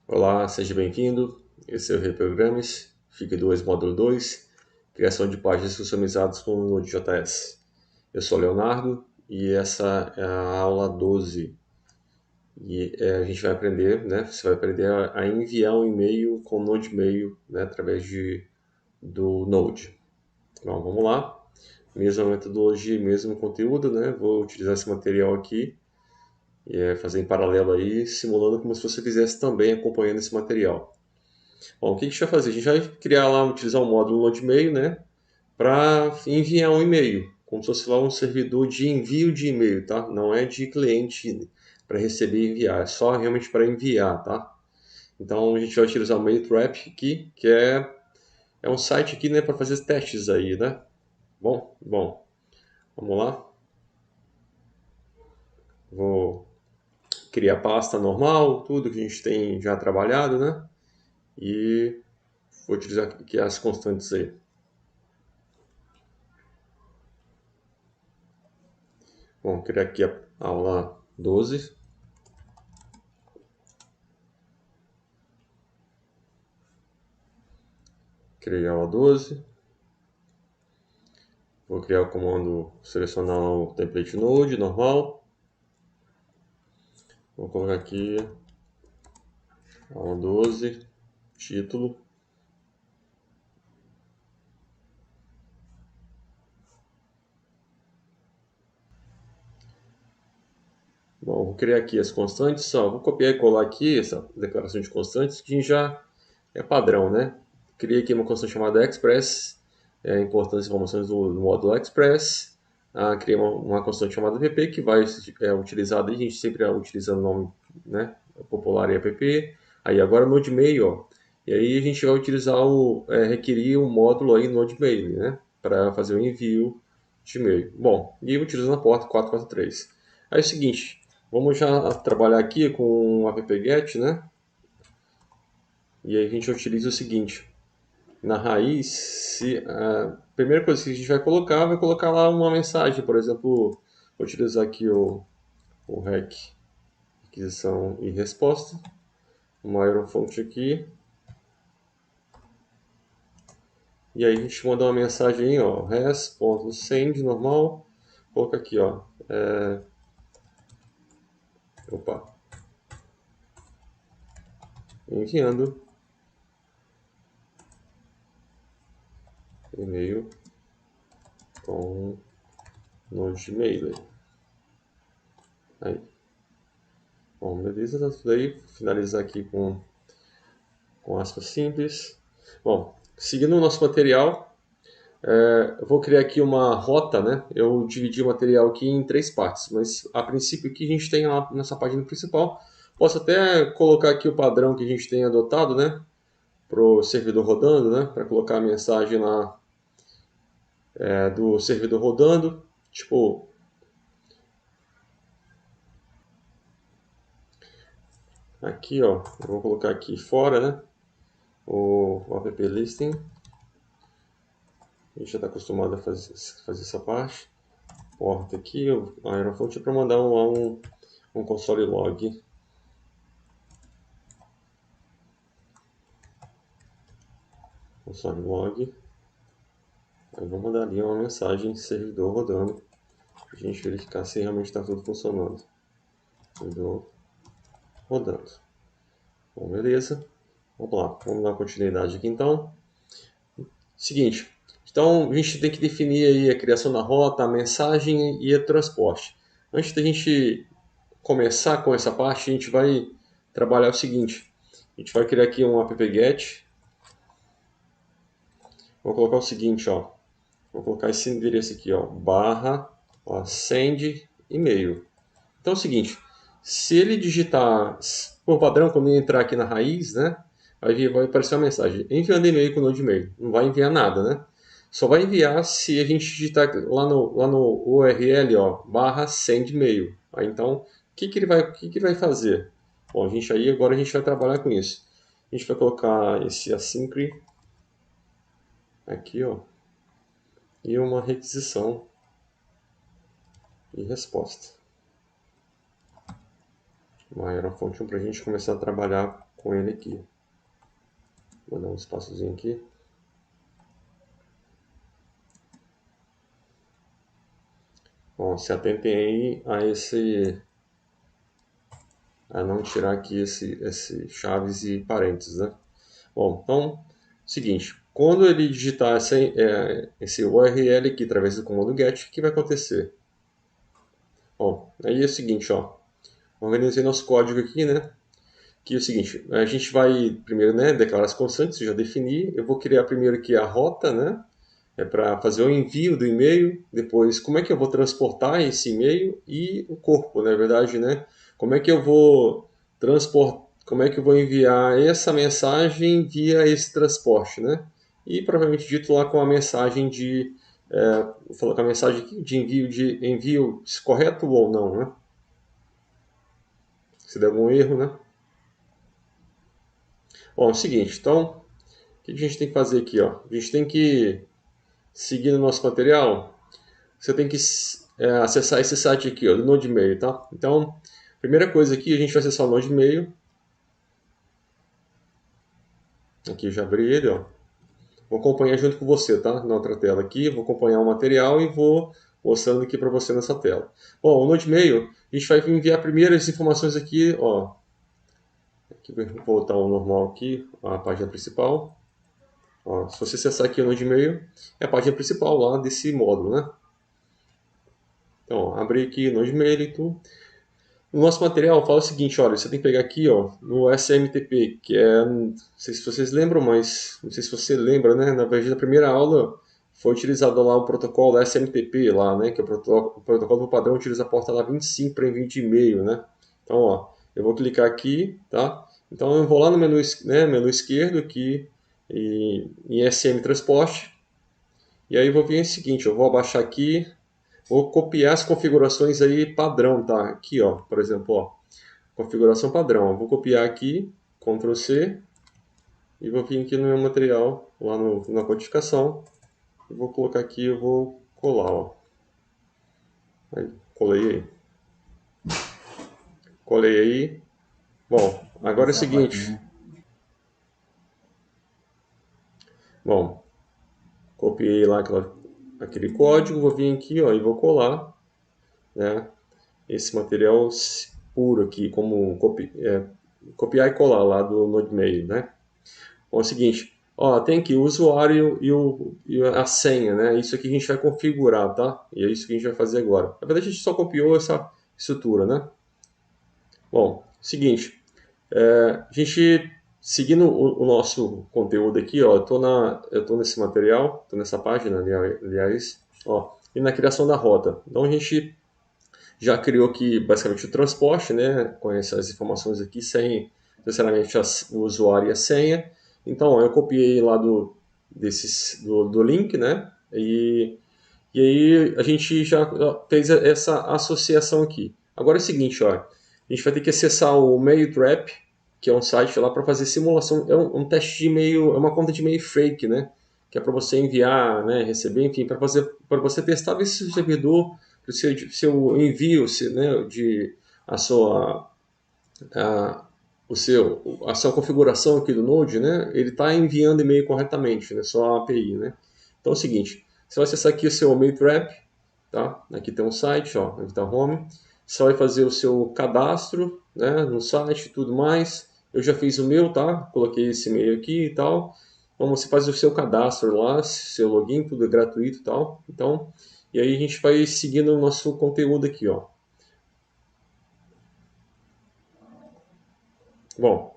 Olá, seja bem-vindo. Esse é o Reprogrames, FIC 2, módulo 2, criação de páginas customizadas com o Node.js. Eu sou Leonardo e essa é a aula 12. A gente vai aprender, né? Você vai aprender a enviar um e-mail com o Node Mail, né? Através do Node. Então, vamos lá. Mesma metodologia, mesmo conteúdo, né? Vou utilizar esse material aqui e fazer em paralelo aí, simulando como se você fizesse também acompanhando esse material. Bom, o que a gente vai fazer? A gente vai criar lá, utilizar um módulo NodeMail, né, para enviar um e-mail, como se fosse lá um servidor de envio de e-mail, tá? Não é de cliente para receber e enviar, é só realmente para enviar, tá? Então a gente vai utilizar o Mailtrap aqui, que é um site aqui, né, para fazer testes aí, né? Bom, vamos lá. Vou criar pasta normal, tudo que a gente tem já trabalhado, né? E vou utilizar aqui as constantes aí. Bom, criar aqui a aula 12. Criei a aula 12. Vou criar o comando selecionar o template node normal. Vou colocar aqui aula 12, título. Bom, vou criar aqui as constantes, só vou copiar e colar aqui essa declaração de constantes que já é padrão, né? Criei aqui uma constante chamada express, importantes informações do módulo express. Criei uma constante chamada app que vai utilizada, a gente sempre utiliza o nome, né, popular e app. Aí agora no Node.mail, ó, e aí a gente vai utilizar requerir um módulo aí no Node.mail, né, para fazer o envio de e-mail. Bom, e utilizando a porta 443. Aí é o seguinte, vamos já trabalhar aqui com o app-get, né? E aí a gente utiliza o seguinte, na raiz, a primeira coisa que a gente vai colocar lá uma mensagem, por exemplo, vou utilizar aqui o rec requisição e resposta, uma aerofonte aqui, e aí a gente manda uma mensagem aí, ó, res.send normal, coloca aqui, ó, opa, enviando e-mail com Node.mail. Aí. Bom, beleza, tá tudo aí. Finalizar aqui com aspas simples. Bom, seguindo o nosso material, eu vou criar aqui uma rota, né? Eu dividi o material aqui em três partes, mas a princípio aqui a gente tem lá nessa página principal. Posso até colocar aqui o padrão que a gente tem adotado, né? Para o servidor rodando, né? Para colocar a mensagem lá do servidor rodando. Tipo, aqui, ó, eu vou colocar aqui fora, né? O app listing. A gente já está acostumado a fazer essa parte. Porta aqui, a Aeroflot para mandar um console log. Console log. Aí vou mandar ali uma mensagem servidor rodando. Para a gente verificar se realmente está tudo funcionando. Servidor rodando. Bom, beleza. Vamos lá, vamos dar continuidade aqui então. Seguinte, então a gente tem que definir aí a criação da rota, a mensagem e o transporte. Antes da gente começar com essa parte, a gente vai trabalhar o seguinte. A gente vai criar aqui um app-get. Vou colocar o seguinte, ó. Vou colocar esse endereço aqui, ó, barra, ó, send e-mail. Então é o seguinte, se ele digitar por padrão, quando ele entrar aqui na raiz, né, vai aparecer uma mensagem, enviando e-mail com o Node.mail. Não vai enviar nada, né? Só vai enviar se a gente digitar lá no URL, ó, barra send e-mail. Aí, então, o que ele vai fazer? Bom, agora a gente vai trabalhar com isso. A gente vai colocar esse async aqui, ó, e uma requisição e resposta. Uma aerofonte para a gente começar a trabalhar com ele aqui. Vou dar um espaçozinho aqui. Bom, se atentem aí a não tirar aqui esse chaves e parênteses, né? Bom, então, seguinte, quando ele digitar esse URL aqui através do comando get, o que vai acontecer? Bom, aí é o seguinte, ó, organizei nosso código aqui, né? Que é o seguinte, a gente vai primeiro, né, declarar as constantes, já defini, eu vou criar primeiro aqui a rota, né? É para fazer o envio do e-mail, depois como é que eu vou transportar esse e-mail e o corpo, na verdade, né? Como é que eu vou como é que eu vou enviar essa mensagem via esse transporte, né? E provavelmente dito lá com a mensagem vou colocar a mensagem aqui de envio correto ou não, né? Se der algum erro, né? Bom, é o seguinte, então, o que a gente tem que fazer aqui, ó? A gente tem que seguir no nosso material. Você tem que acessar esse site aqui, ó, do NodeMail, tá? Então, primeira coisa aqui, a gente vai acessar o NodeMail. Aqui eu já abri ele, ó. Vou acompanhar junto com você, tá? Na outra tela aqui, vou acompanhar o material e vou mostrando aqui para você nessa tela. Bom, o NodeMail, a gente vai enviar primeiro as informações aqui, ó. Aqui, vou voltar ao normal aqui, a página principal. Ó, se você acessar aqui o NodeMail, é a página principal lá desse módulo, né? Então, ó, abri aqui o NodeMail e tudo. O nosso material fala o seguinte, olha, você tem que pegar aqui, ó, no SMTP, que não sei se vocês lembram, mas não sei se você lembra, né? Na verdade, na primeira aula foi utilizado lá o protocolo SMTP lá, né? Que é o protocolo do padrão utiliza a porta lá 25 para envio de e-mail, né? Então, ó, eu vou clicar aqui, tá? Então eu vou lá no menu, né, menu esquerdo aqui em SM Transporte, e aí eu vou vir o seguinte, eu vou abaixar aqui. Vou copiar as configurações aí padrão, tá? Aqui, ó, por exemplo, ó, configuração padrão. Eu vou copiar aqui, Ctrl C, e vou vir aqui no meu material, lá na codificação, e vou colocar aqui, eu vou colar, ó. Aí, colei aí. Colei aí. Bom, agora é o seguinte. Bom, copiei lá aquele código, vou vir aqui, ó, e vou colar, né? Esse material puro aqui, como copiar e colar lá do NodeMail, né? Bom, é o seguinte, ó, tem aqui o usuário e a senha, né? Isso aqui a gente vai configurar, tá? E é isso que a gente vai fazer agora. Na verdade, a gente só copiou essa estrutura, né? Bom, seguinte, a gente seguindo o nosso conteúdo aqui, ó, eu tô nesse material, tô nessa página, aliás, ó, e na criação da rota. Então a gente já criou aqui basicamente o transporte, né, com essas informações aqui sem necessariamente o usuário e a senha. Então eu copiei lá do link, né, e aí a gente já fez essa associação aqui. Agora é o seguinte, ó, a gente vai ter que acessar o MailTrap, que é um site lá para fazer simulação, um teste de e-mail, é uma conta de e-mail fake, né, que é para você enviar, né, receber, enfim, para você testar ver se o servidor o seu envio, né, a sua a sua configuração aqui do Node, né, ele está enviando e-mail corretamente, né, só a API, né. Então é o seguinte, você vai acessar aqui o seu MailTrap, tá? Aqui tem um site, ó, aqui está o home. Você vai fazer o seu cadastro, né, no site e tudo mais. Eu já fiz o meu, tá? Coloquei esse e-mail aqui e tal. Então você faz o seu cadastro lá, seu login, tudo é gratuito e tal. Então, e aí a gente vai seguindo o nosso conteúdo aqui, ó. Bom,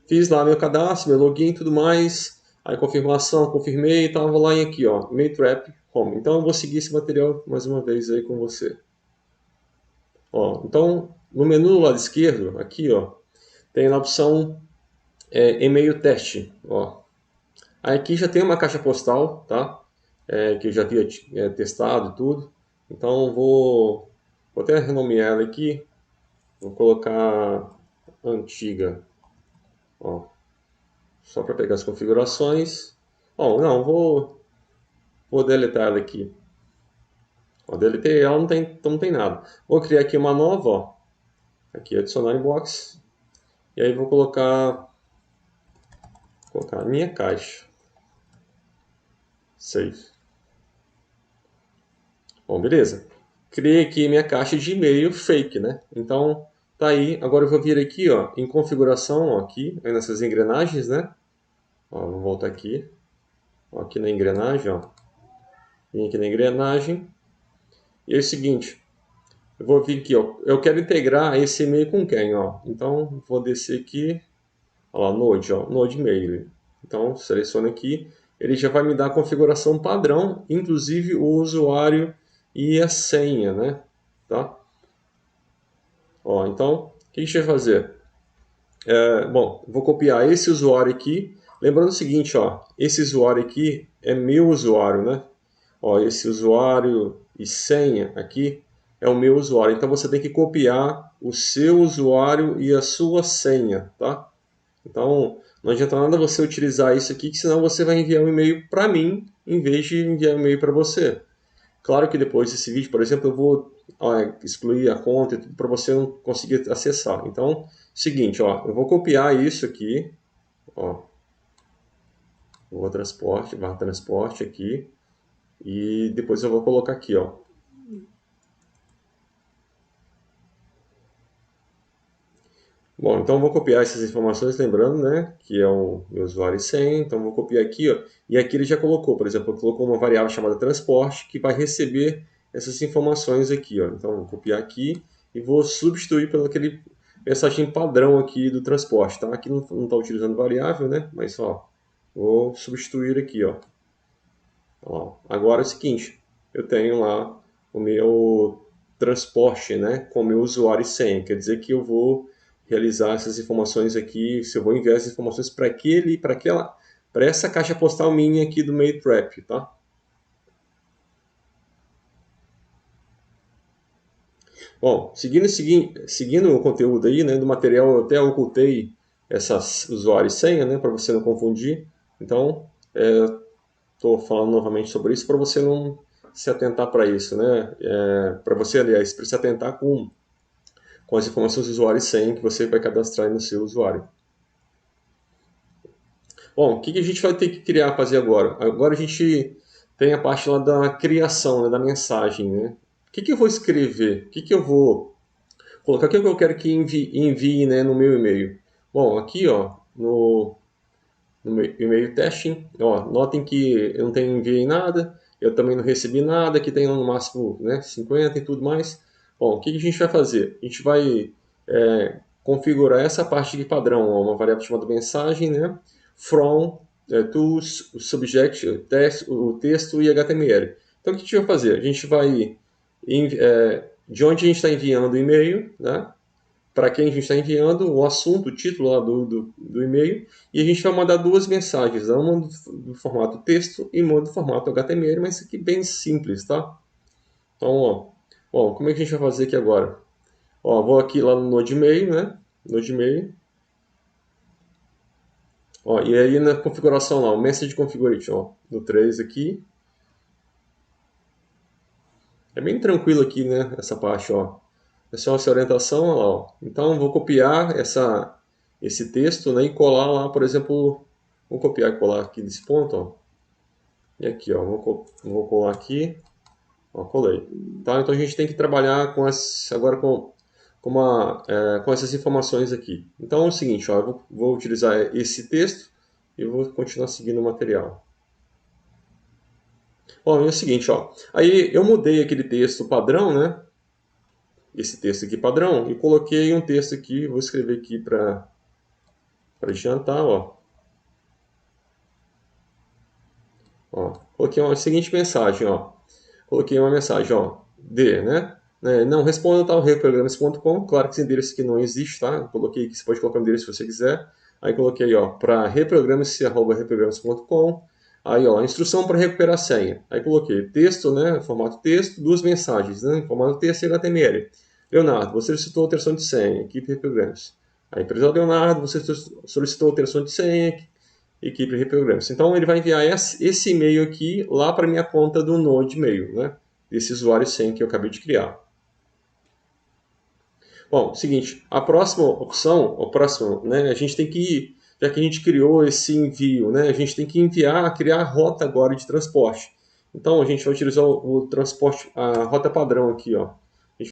fiz lá meu cadastro, meu login e tudo mais. Aí confirmação, confirmei e tava lá em aqui, ó, MailTrap Home. Então eu vou seguir esse material mais uma vez aí com você. Ó, então, no menu do lado esquerdo, aqui, ó, tem a opção e-mail teste. Ó. Aí aqui já tem uma caixa postal, tá? Que eu já havia testado e tudo. Então vou até renomear ela aqui. Vou colocar antiga, ó, só para pegar as configurações. Ó, não, vou deletar ela aqui. Ó, deletei ela, então não tem nada. Vou criar aqui uma nova, ó. Aqui adicionar inbox. E aí vou colocar colocar a minha caixa. Save. Bom, beleza. Criei aqui minha caixa de e-mail fake, né? Então, tá aí. Agora eu vou vir aqui, ó, em configuração, ó, aqui, nessas engrenagens, né? Ó, vou voltar aqui. Ó, aqui na engrenagem, ó. Vim aqui na engrenagem. E é o seguinte, eu vou vir aqui, ó. Eu quero integrar esse e-mail com quem, ó? Então, vou descer aqui. Ó, Node, ó, Node Mail. Então, seleciono aqui. Ele já vai me dar a configuração padrão, inclusive o usuário e a senha, né? Tá? Ó, então, o que a gente vai fazer? Bom, vou copiar esse usuário aqui. Lembrando o seguinte, ó, esse usuário aqui é meu usuário, né? Ó, esse usuário e senha aqui é o meu usuário. Então você tem que copiar o seu usuário e a sua senha, tá? Então não adianta nada você utilizar isso aqui, que senão você vai enviar um e-mail para mim em vez de enviar um e-mail para você. Claro que depois desse vídeo, por exemplo, eu vou excluir a conta para você não conseguir acessar. Então, seguinte, ó, eu vou copiar isso aqui, ó, vou transporte, barra transporte aqui, e depois eu vou colocar aqui, ó. Bom, então eu vou copiar essas informações, lembrando, né, que é o meu usuário e senha. Então eu vou copiar aqui, ó, e aqui ele já colocou, por exemplo, ele colocou uma variável chamada transporte que vai receber essas informações aqui, ó. Então eu vou copiar aqui e vou substituir pelo aquele mensagem padrão aqui do transporte, tá? Aqui não está utilizando variável, né, mas ó, vou substituir aqui, ó. Ó, agora é o seguinte, eu tenho lá o meu transporte, né, com o meu usuário e senha. Quer dizer que eu vou realizar essas informações aqui, se eu vou enviar essas informações para essa caixa postal minha aqui do Mailtrap, tá? Bom, seguindo o conteúdo aí, né, do material, eu até ocultei essas usuário e senha, né, para você não confundir. Então, estou falando novamente sobre isso para você não se atentar para isso, né? Para você, aliás, para se atentar com as informações do usuário e senha que você vai cadastrar no seu usuário. Bom, o que a gente vai ter que fazer agora? Agora a gente tem a parte lá da criação, né, da mensagem, né? O que eu vou escrever? O que eu vou colocar? O que eu quero que envie, né, no meu e-mail? Bom, aqui, ó, no meu e-mail testing, ó, notem que eu não enviei nada, eu também não recebi nada, que tem no máximo, né, 50 e tudo mais. Bom, o que a gente vai fazer? A gente vai configurar essa parte de padrão, ó, uma variável chamada mensagem, né, from, tools, subject, o texto e HTML. Então o que a gente vai fazer? A gente vai, de onde a gente está enviando o e-mail, né, para quem a gente está enviando, o assunto, o título lá do e-mail, e a gente vai mandar duas mensagens, uma do formato texto e uma do formato HTML, mas isso aqui é bem simples, tá? Então, ó, bom, como é que a gente vai fazer aqui agora? Ó, vou aqui lá no NodeMail, né? NodeMail. Ó, e aí na configuração lá, o Message Configuration, ó, no 3 aqui. É bem tranquilo aqui, né? Essa parte, ó. É só essa orientação, ó lá, ó. Então, vou copiar esse texto, né, e colar lá, por exemplo, vou copiar e colar aqui nesse ponto, ó. E aqui, ó, vou colar aqui, ó, colei. Tá? Então a gente tem que trabalhar agora com essas informações aqui. Então é o seguinte, ó, eu vou utilizar esse texto e vou continuar seguindo o material. Bom, é o seguinte, ó, aí eu mudei aquele texto padrão, né? Esse texto aqui padrão, e coloquei um texto aqui, vou escrever aqui para adiantar, ó. Ó, coloquei a seguinte mensagem, ó. Coloquei uma mensagem, ó, né? Não responda tal reprogrames.com, claro que esse endereço aqui não existe, tá? Eu coloquei aqui, você pode colocar o endereço se você quiser. Aí coloquei, ó, para reprogrames.com. Aí, ó, instrução para recuperar a senha. Aí coloquei texto, né, formato texto, duas mensagens, né, formato texto e HTML. Leonardo, você solicitou alteração de senha, equipe Reprogrames. A empresa Leonardo, você solicitou alteração de senha, equipe Reprogrames. Então ele vai enviar esse e-mail aqui lá para minha conta do Node Mail, né, desse usuário sem que eu acabei de criar. Bom, seguinte, a próxima opção, né, a gente tem que já que a gente criou esse envio, né? A gente tem que criar a rota agora de transporte. Então a gente vai utilizar o transporte, a rota padrão aqui, ó.